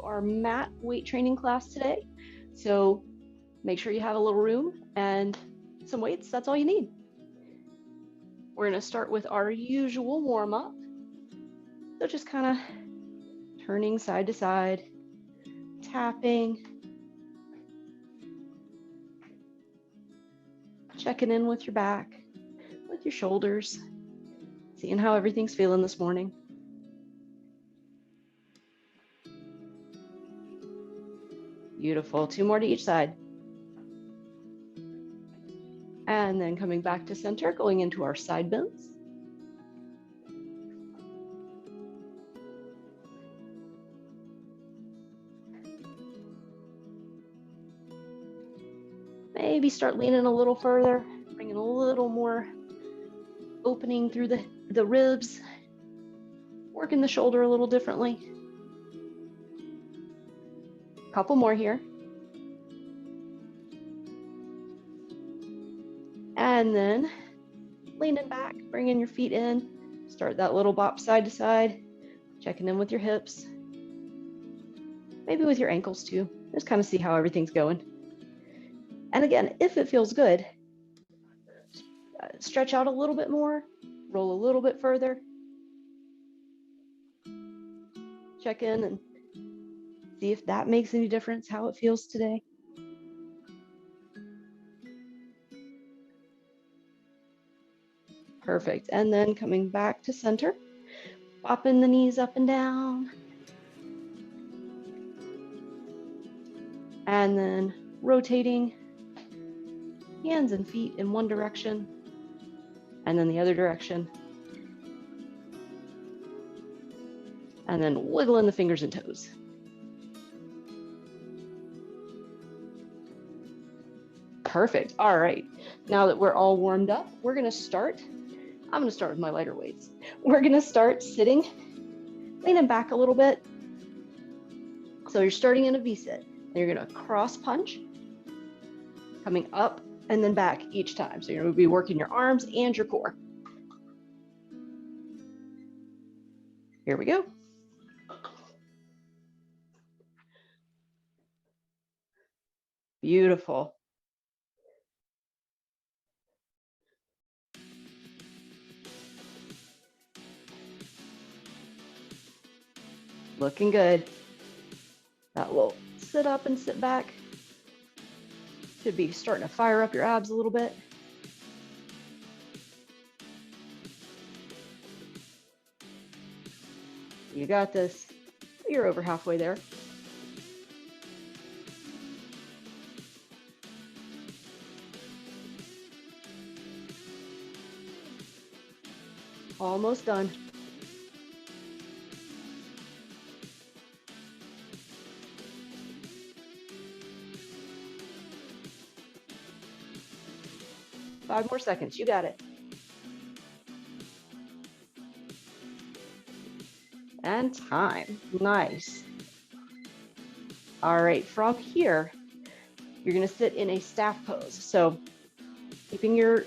our mat weight training class today. So make sure you have a little room and some weights. That's all you need. We're going to start with our usual warm up. So just kind of turning side to side, tapping, checking in with your back, with your shoulders, seeing how everything's feeling this morning. Beautiful. 2 more to each side. And then coming back to center, going into our side bends. Maybe start leaning a little further, bringing a little more opening through the ribs, working the shoulder a little differently. Couple more here. And then leaning back, bringing your feet in, start that little bop side to side, checking in with your hips, maybe with your ankles too. Just kind of see how everything's going. And again, if it feels good, stretch out a little bit more, roll a little bit further, check in and see if that makes any difference, how it feels today. Perfect. And then coming back to center, popping the knees up and down. And then rotating hands and feet in one direction and then the other direction. And then wiggling the fingers and toes. Perfect. All right. Now that we're all warmed up, we're going to start. I'm going to start with my lighter weights. We're going to start sitting, leaning back a little bit. So you're starting in a V-sit. And you're going to cross punch, coming up and then back each time. So you're going to be working your arms and your core. Here we go. Beautiful. Looking good. That will sit up and sit back. Should be starting to fire up your abs a little bit. You got this. You're over halfway there. Almost done. Five more seconds. You got it. And time. Nice. All right, from here, you're going to sit in a staff pose. So keeping your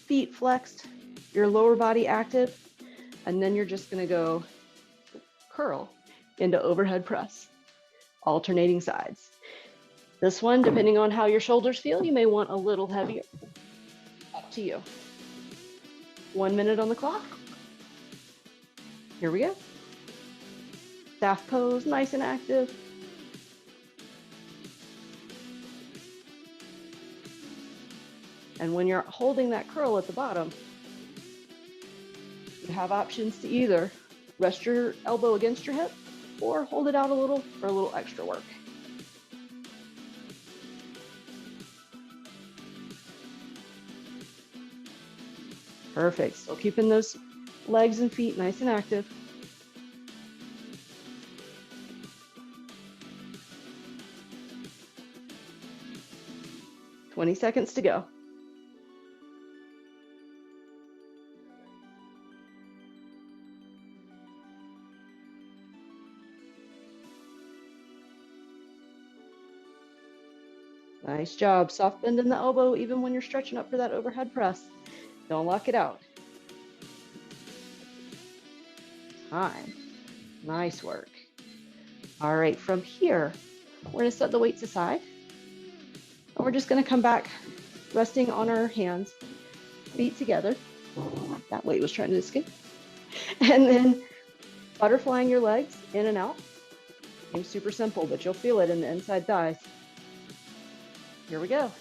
feet flexed, your lower body active, and then you're just going to go curl into overhead press, alternating sides. This one, depending on how your shoulders feel, you may want a little heavier. Up to you. 1 minute on the clock. Here we go. Staff pose, nice and active. And when you're holding that curl at the bottom, you have options to either rest your elbow against your hip or hold it out a little for a little extra work. Perfect. Still keeping those legs and feet nice and active. "20 seconds to go. Nice job. Soft bend in the elbow even when you're stretching up for that overhead press. Don't lock it out. Time. Nice work. All right, from here, we're gonna set the weights aside. And we're just gonna come back, resting on our hands, feet together. That weight was trying to escape. And then butterflying your legs in and out. Seems super simple, but you'll feel it in the inside thighs. Here we go.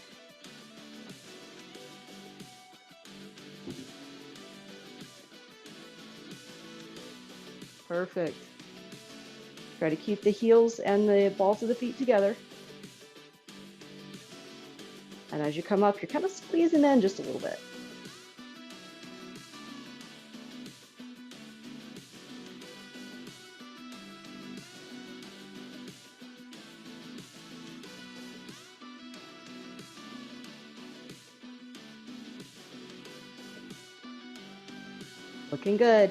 Perfect. Try to keep the heels and the balls of the feet together. And as you come up, you're kind of squeezing in just a little bit. Looking good.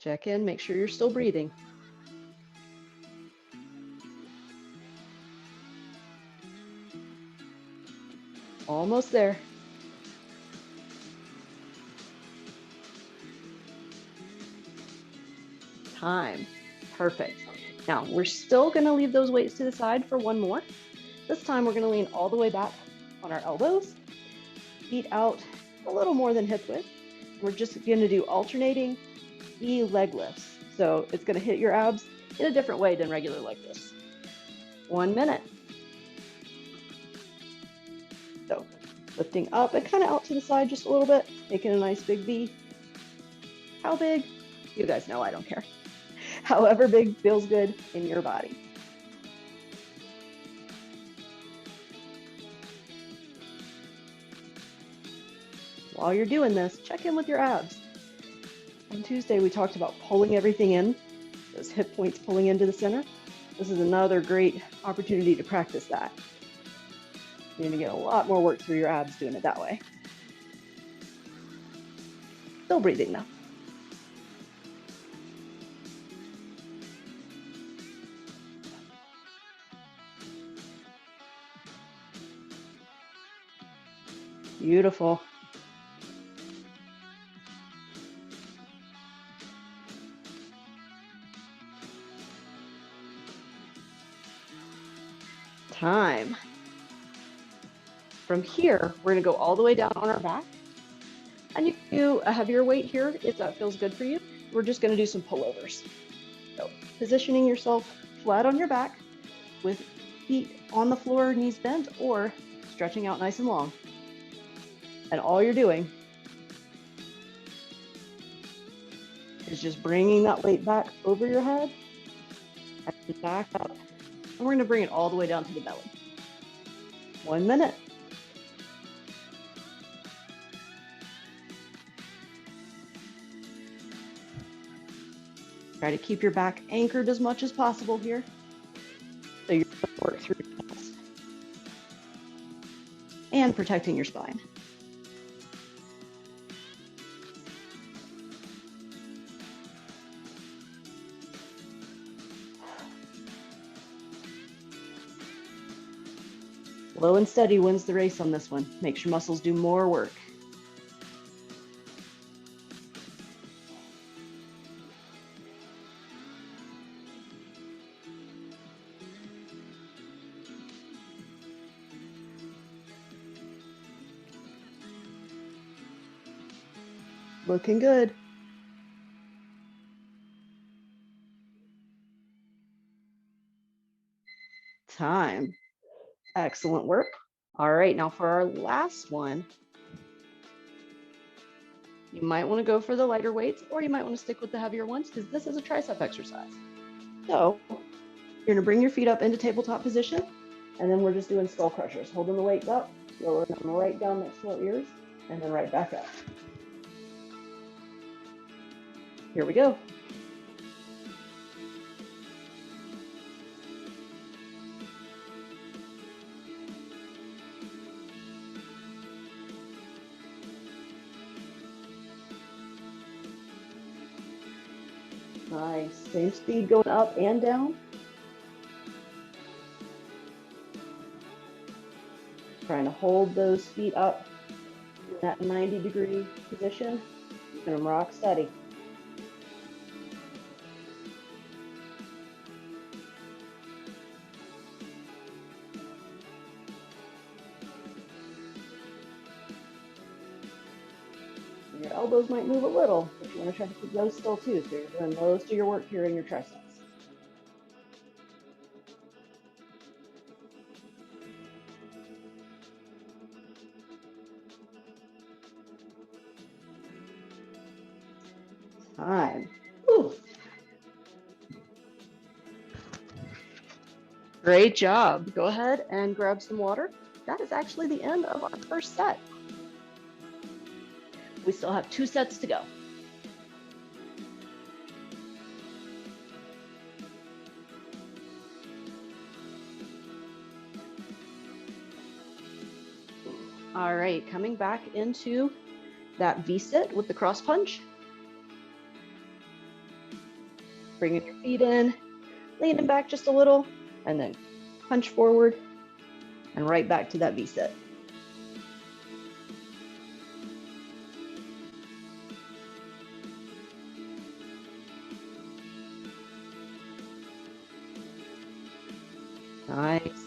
Check in, make sure you're still breathing. Almost there. Time. Perfect. Now, we're still going to leave those weights to the side for one more. This time, we're going to lean all the way back on our elbows, feet out a little more than hip width. We're just going to do alternating leg lifts. So it's going to hit your abs in a different way than regular leg lifts. 1 minute. So lifting up and kind of out to the side just a little bit, making a nice big V. How big? You guys know I don't care. However big feels good in your body. While you're doing this, check in with your abs. On Tuesday, we talked about pulling everything in, those hip points pulling into the center. This is another great opportunity to practice that. You're going to get a lot more work through your abs doing it that way. Still breathing though. Beautiful. Time. From here, we're going to go all the way down on our back. And you can do a heavier weight here if that feels good for you. We're just going to do some pullovers. So positioning yourself flat on your back with feet on the floor, knees bent, or stretching out nice and long. And all you're doing is just bringing that weight back over your head and back up. And we're going to bring it all the way down to the belly. 1 minute. Try to keep your back anchored as much as possible here. So you're going to work through your chest and protecting your spine. Low and steady wins the race on this one. Makes your muscles do more work. Looking good. Time. Excellent work. All right, now for our last one, you might want to go for the lighter weights, or you might want to stick with the heavier ones because this is a tricep exercise. So you're going to bring your feet up into tabletop position, and then we're just doing skull crushers, holding the weights up, lowering them right down next to our ears, and then right back up. Here we go. Nice. Same speed going up and down. Trying to hold those feet up that 90-degree position. Keep them rock steady. Your elbows might move a little, but you want to try to keep those still too. So you're doing most of your work here in your triceps. Time. Whew. Great job. Go ahead and grab some water. That is actually the end of our first set. We still have 2 sets to go. All right, coming back into that V-sit with the cross punch. Bringing your feet in, leaning back just a little, and then punch forward and right back to that V-sit. Nice.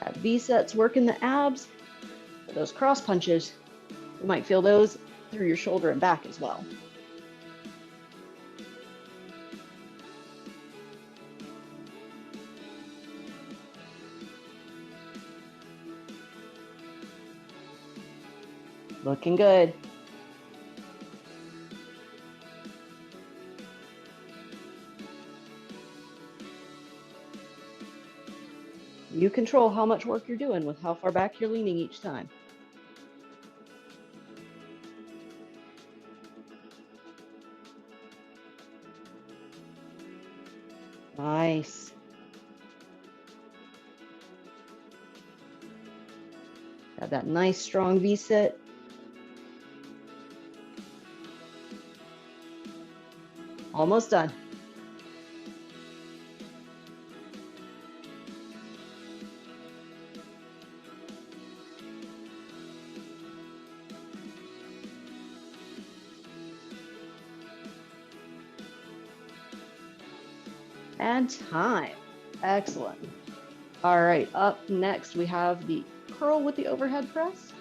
That V-sit's working the abs. For those cross punches, you might feel those through your shoulder and back as well. Looking good. You control how much work you're doing with how far back you're leaning each time. Nice. Got that nice strong V-sit. Almost done. And time. Excellent. All right, up next we have the curl with the overhead press.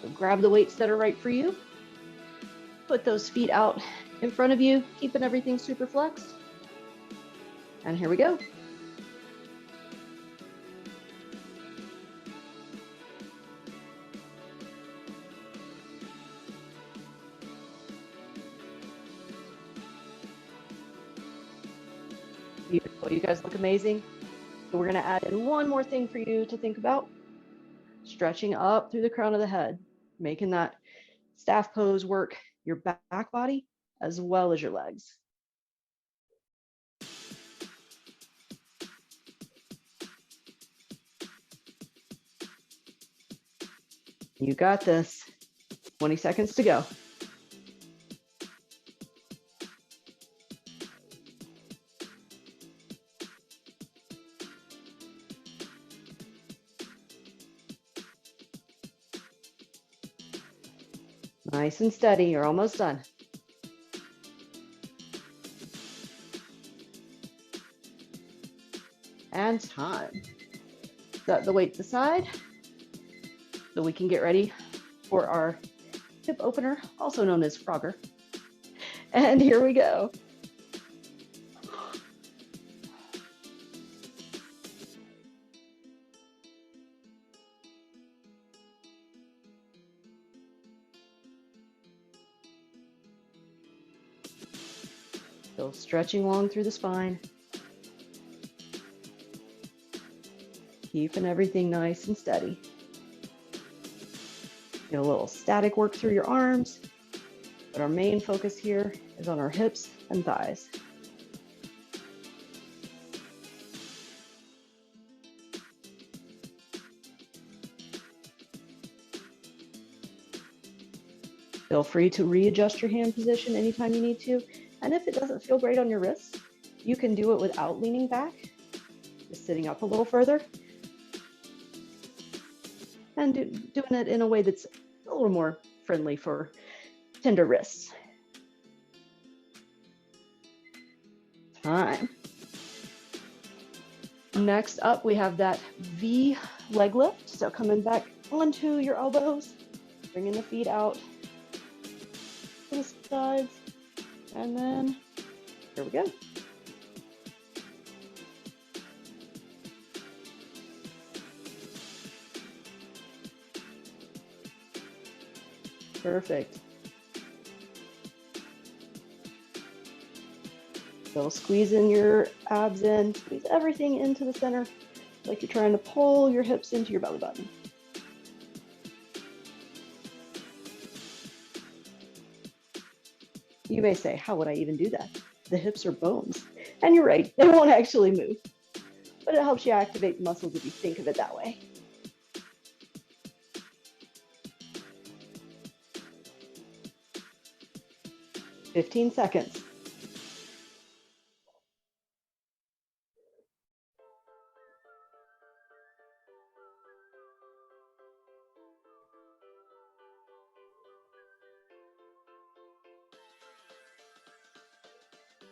So grab the weights that are right for you. Put those feet out in front of you, keeping everything super flexed. And here we go. Beautiful. You guys look amazing. So we're going to add in one more thing for you to think about. Stretching up through the crown of the head, making that staff pose work your back body as well as your legs. You got this. 20 seconds to go. Nice and steady. You're almost done. And time. Set the weights aside so we can get ready for our hip opener, also known as Frogger. And here we go. Still stretching long through the spine. Keeping everything nice and steady. Get a little static work through your arms, but our main focus here is on our hips and thighs. Feel free to readjust your hand position anytime you need to. And if it doesn't feel great on your wrists, you can do it without leaning back. Just sitting up a little further and doing it in a way that's a little more friendly for tender wrists. Time. Next up, we have that V leg lift. So coming back onto your elbows, bringing the feet out to the sides, and then here we go. Perfect. So squeeze in your abs in, squeeze everything into the center, like you're trying to pull your hips into your belly button. You may say, how would I even do that? The hips are bones. And you're right, they won't actually move, but it helps you activate the muscles if you think of it that way. "15 seconds.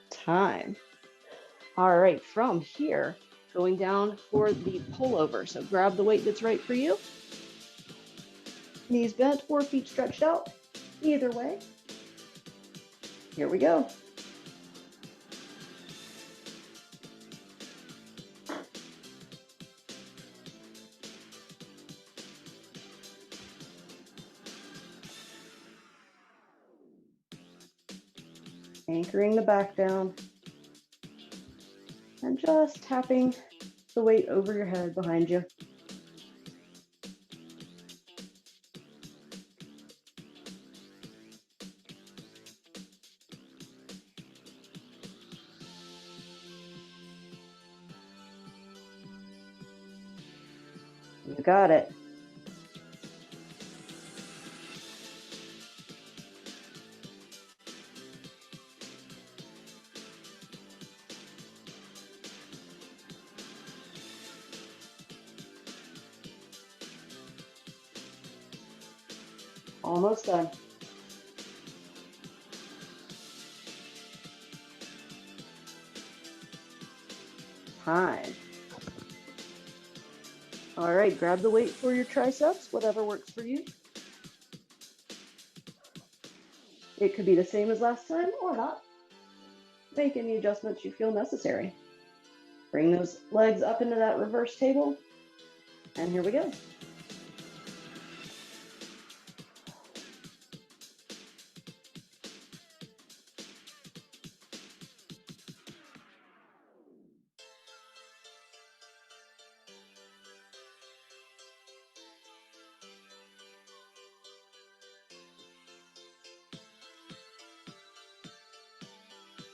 Time. All right, from here, going down for the pullover. So grab the weight that's right for you. Knees bent or feet stretched out. Either way. Here we go. Anchoring the back down and just tapping the weight over your head behind you. You got it. Almost done. Time. All right, grab the weight for your triceps, whatever works for you. It could be the same as last time or not. Make any adjustments you feel necessary. Bring those legs up into that reverse table, and here we go.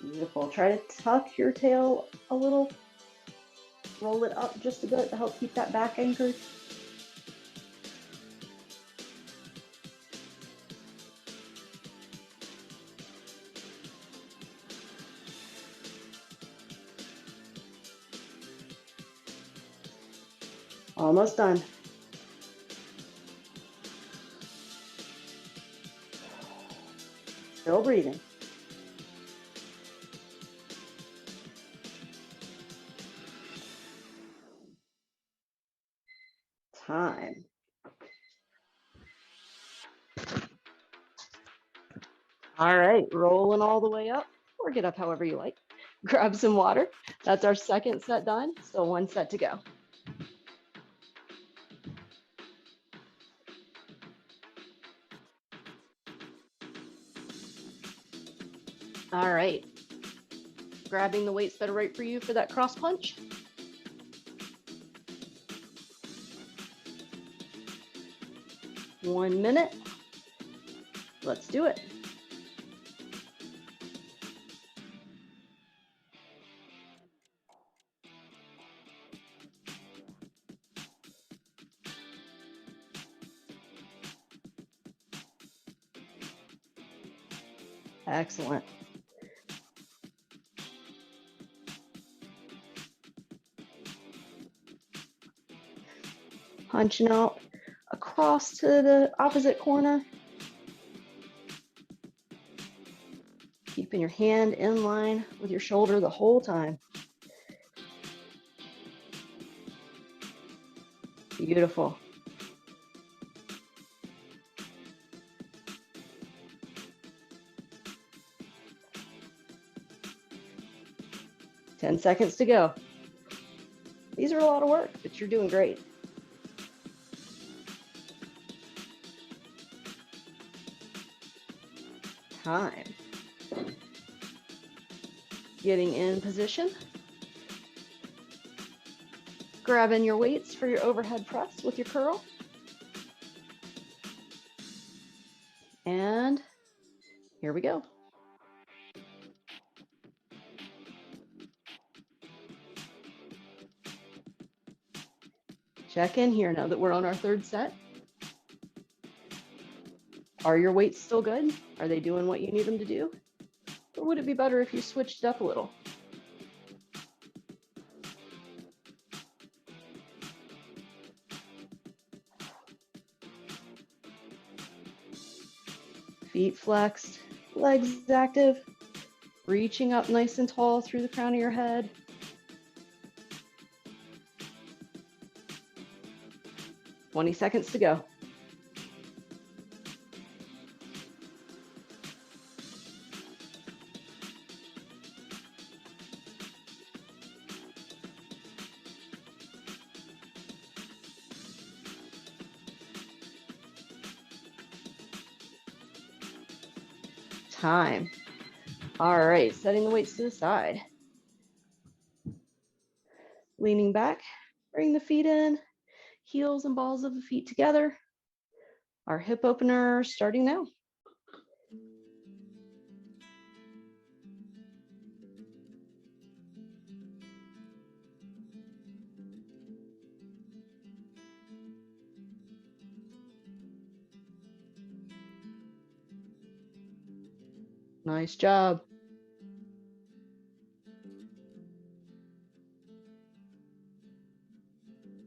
Beautiful. Try to tuck your tail a little. Roll it up just a bit to help keep that back anchored. Almost done. Still breathing. Time. All right, rolling all the way up, or get up however you like. Grab some water. That's our second set done. Still one set to go. All right. Grabbing the weights that are right for you for that cross punch. One minute. Let's do it. Excellent. punching out across to the opposite corner. Keeping your hand in line with your shoulder the whole time. Beautiful. Ten seconds to go. These are a lot of work, but you're doing great. Time. Getting in position. Grabbing your weights for your overhead press with your curl. And here we go. Check in here now that we're on our third set. Are your weights still good? Are they doing what you need them to do? Or would it be better if you switched it up a little? Feet flexed, legs active, reaching up nice and tall through the crown of your head. "20 seconds to go. Time. All right, setting the weights to the side. Leaning back, bring the feet in, heels and balls of the feet together. Our hip opener starting now. Nice job.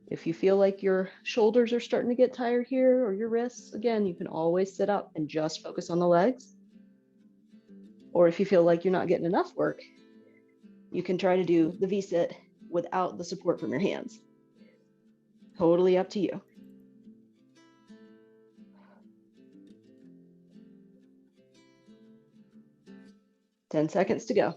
If you feel like your shoulders are starting to get tired here or your wrists, again, you can always sit up and just focus on the legs. Or if you feel like you're not getting enough work, you can try to do the V-sit without the support from your hands. Totally up to you. Ten seconds to go.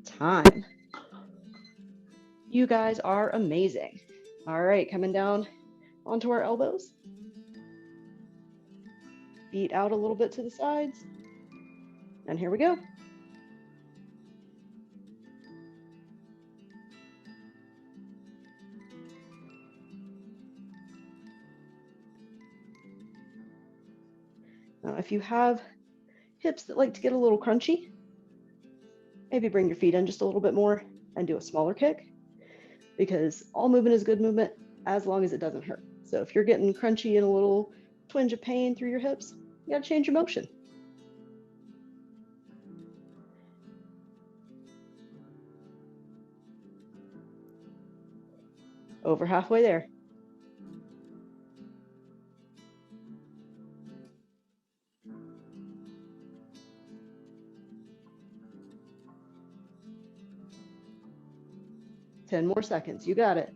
Time. You guys are amazing. All right, coming down onto our elbows. Feet out a little bit to the sides. And here we go. Now, if you have hips that like to get a little crunchy, maybe bring your feet in just a little bit more and do a smaller kick, because all movement is good movement as long as it doesn't hurt. So if you're getting crunchy and a little twinge of pain through your hips, you gotta change your motion. Over halfway there. Ten more seconds, you got it.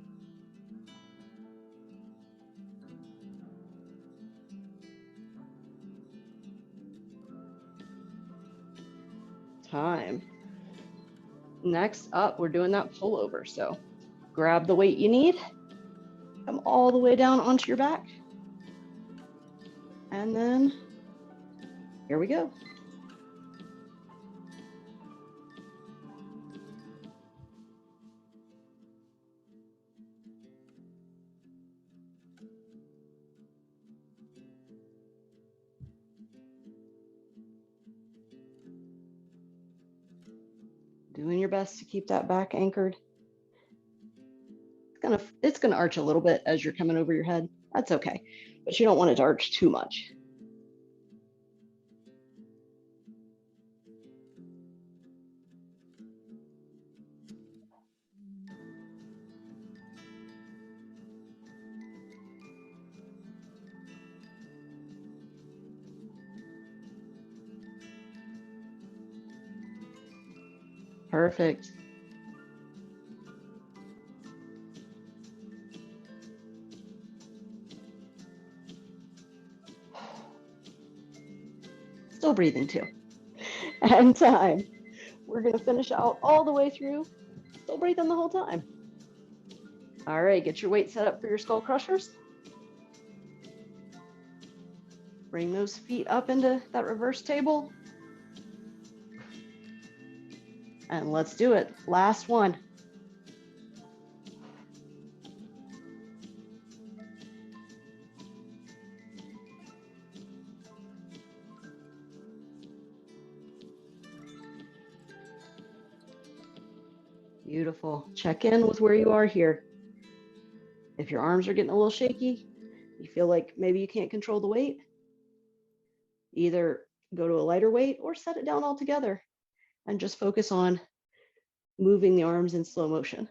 Time. Next up, we're doing that pullover. So grab the weight you need, come all the way down onto your back, and then here we go. Doing your best to keep that back anchored. It's gonna arch a little bit as you're coming over your head. That's okay, but you don't want it to arch too much. Perfect. Still breathing too. And time. We're going to finish out all the way through. Still breathing the whole time. All right, get your weight set up for your skull crushers. Bring those feet up into that reverse table. And let's do it. Last one. Beautiful. Check in with where you are here. If your arms are getting a little shaky, you feel like maybe you can't control the weight, either go to a lighter weight or set it down altogether and just focus on moving the arms in slow motion.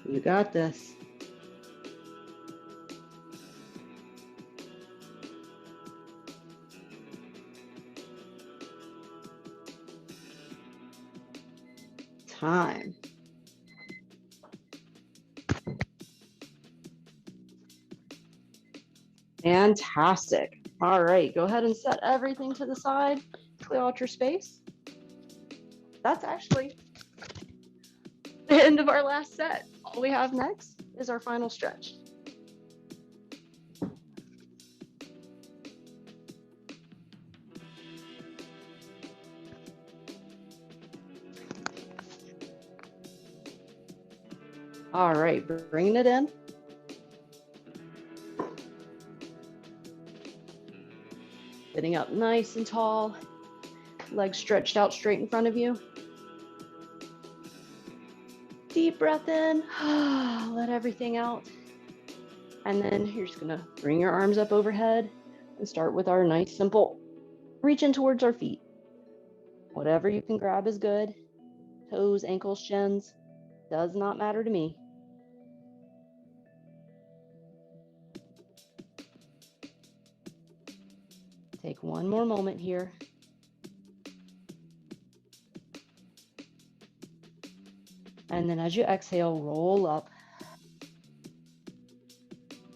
You got this. Time. Fantastic. All right, go ahead and set everything to the side, clear out your space. That's actually the end of our last set. All we have next is our final stretch. All right, bringing it in. Sitting up nice and tall, legs stretched out straight in front of you. Deep breath in, let everything out. And then you're just gonna bring your arms up overhead and start with our nice, simple reach in towards our feet. Whatever you can grab is good. Toes, ankles, shins, does not matter to me. Take one more moment here. And then as you exhale, roll up.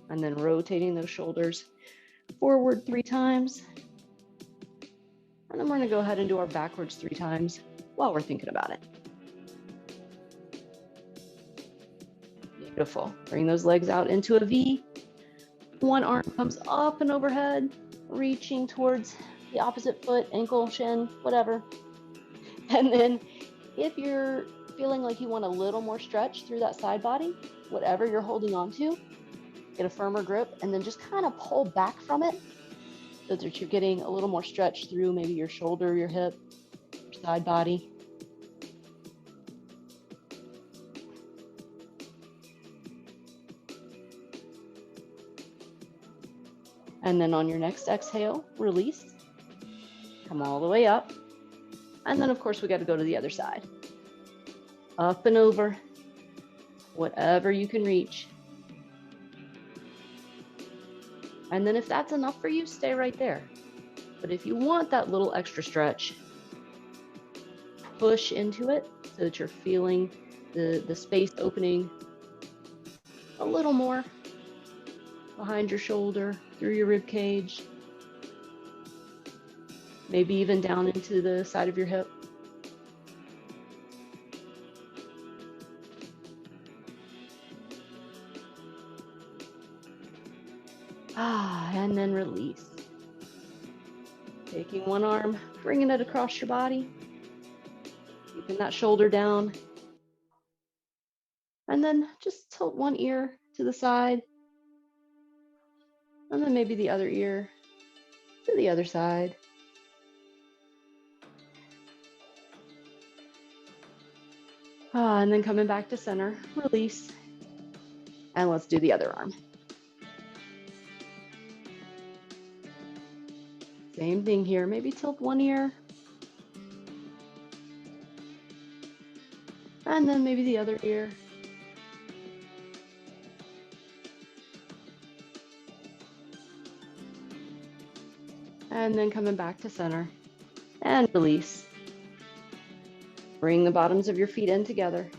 And then rotating those shoulders forward 3 times. And then we're gonna go ahead and do our backwards 3 times while we're thinking about it. Beautiful. Bring those legs out into a V. One arm comes up and overhead, reaching towards the opposite foot, ankle, shin, whatever. And then if you're feeling like you want a little more stretch through that side body, whatever you're holding on to, get a firmer grip and then just kind of pull back from it so that you're getting a little more stretch through maybe your shoulder, your hip, your side body. And then on your next exhale, release. Come all the way up. And then of course we got to go to the other side. Up and over, whatever you can reach. And then if that's enough for you, stay right there. But if you want that little extra stretch, push into it so that you're feeling the space opening a little more behind your shoulder, through your rib cage, maybe even down into the side of your hip. And then release. Taking one arm, bringing it across your body, keeping that shoulder down. And then just tilt one ear to the side. And then maybe the other ear to the other side. And then coming back to center, release. And let's do the other arm. Same thing here, maybe tilt one ear. And then maybe the other ear. And then coming back to center and release. Bring the bottoms of your feet in together.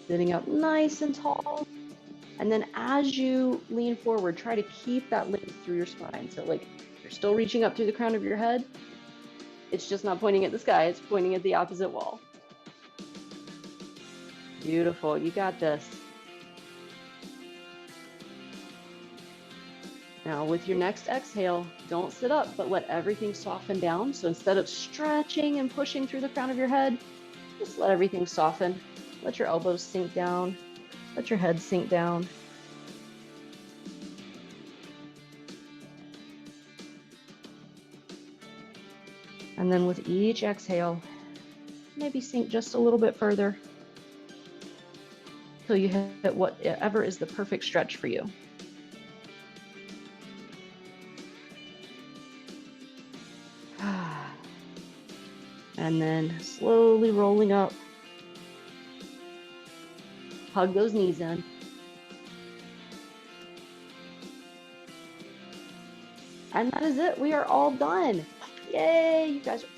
Sitting up nice and tall. And then as you lean forward, try to keep that length through your spine. So like you're still reaching up through the crown of your head. It's just not pointing at the sky, it's pointing at the opposite wall. Beautiful, you got this. Now with your next exhale, don't sit up, but let everything soften down. So instead of stretching and pushing through the crown of your head, just let everything soften. Let your elbows sink down. Let your head sink down. And then with each exhale, maybe sink just a little bit further till you hit whatever is the perfect stretch for you. And then slowly rolling up. Hug those knees in. And that is it. We are all done. Yay, you guys are